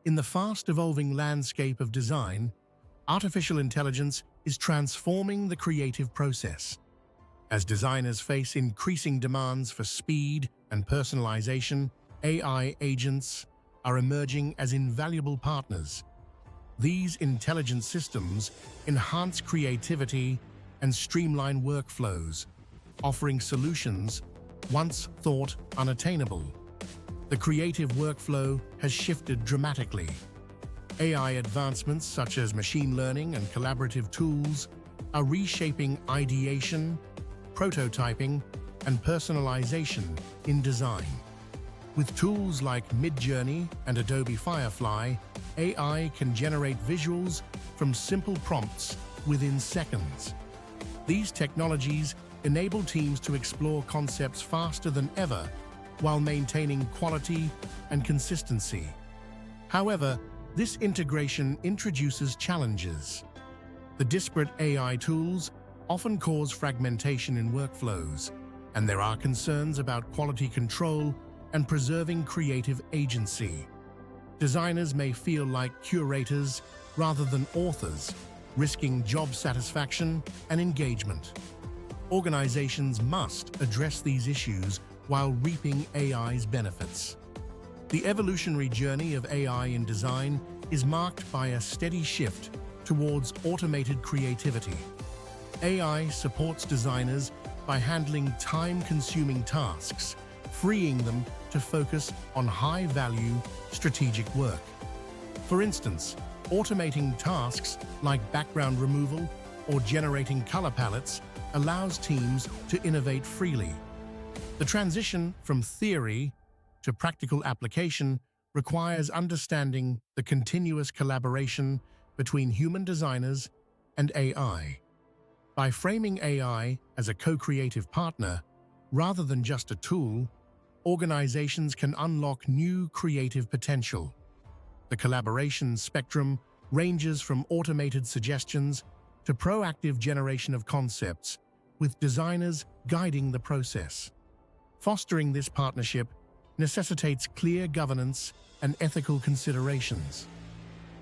In the fast-evolving landscape of design, artificial intelligence is transforming the creative process. As designers face increasing demands for speed and personalization, AI agents are emerging as invaluable partners. These intelligent systems enhance creativity and streamline workflows, offering solutions once thought unattainable. The creative workflow has shifted dramatically. AI advancements such as machine learning and collaborative tools are reshaping ideation, prototyping, and personalization in design. With tools like Midjourney and Adobe Firefly, AI can generate visuals from simple prompts within seconds. These technologies enable teams to explore concepts faster than ever while maintaining quality and consistency. However, this integration introduces challenges. The disparate AI tools often cause fragmentation in workflows, and there are concerns about quality control and preserving creative agency. Designers may feel like curators rather than authors, risking job satisfaction and engagement. Organizations must address these issues while reaping AI's benefits. The evolutionary journey of AI in design is marked by a steady shift towards automated creativity. AI supports designers by handling time-consuming tasks, freeing them to focus on high-value, strategic work. For instance, automating tasks like background removal or generating color palettes allows teams to innovate freely. The transition from theory to practical application requires understanding the continuous collaboration between human designers and AI. By framing AI as a co-creative partner, rather than just a tool, organizations can unlock new creative potential. The collaboration spectrum ranges from automated suggestions to proactive generation of concepts, with designers guiding the process. Fostering this partnership necessitates clear governance and ethical considerations.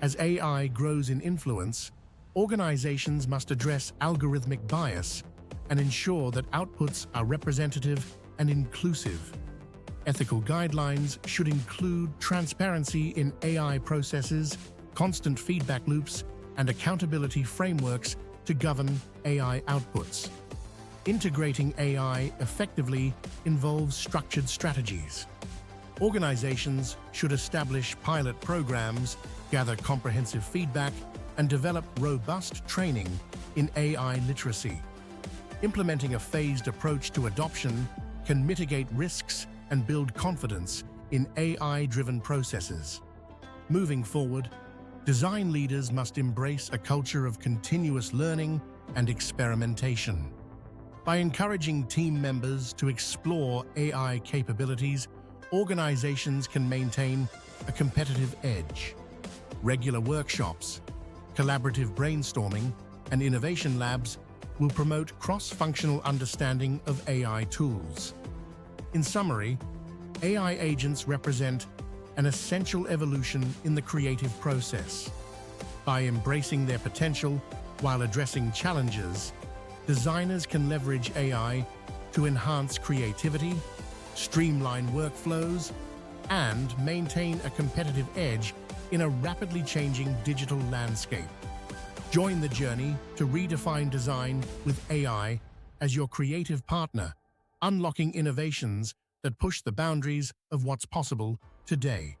As AI grows in influence, organizations must address algorithmic bias and ensure that outputs are representative and inclusive. Ethical guidelines should include transparency in AI processes, constant feedback loops, and accountability frameworks to govern AI outputs. Integrating AI effectively involves structured strategies. Organizations should establish pilot programs, gather comprehensive feedback, and develop robust training in AI literacy. Implementing a phased approach to adoption can mitigate risks and build confidence in AI-driven processes. Moving forward, design leaders must embrace a culture of continuous learning and experimentation. By encouraging team members to explore AI capabilities, organizations can maintain a competitive edge. Regular workshops, collaborative brainstorming, and innovation labs will promote cross-functional understanding of AI tools. In summary, AI agents represent an essential evolution in the creative process. By embracing their potential while addressing challenges, designers can leverage AI to enhance creativity, streamline workflows, and maintain a competitive edge in a rapidly changing digital landscape. Join the journey to redefine design with AI as your creative partner, unlocking innovations that push the boundaries of what's possible today.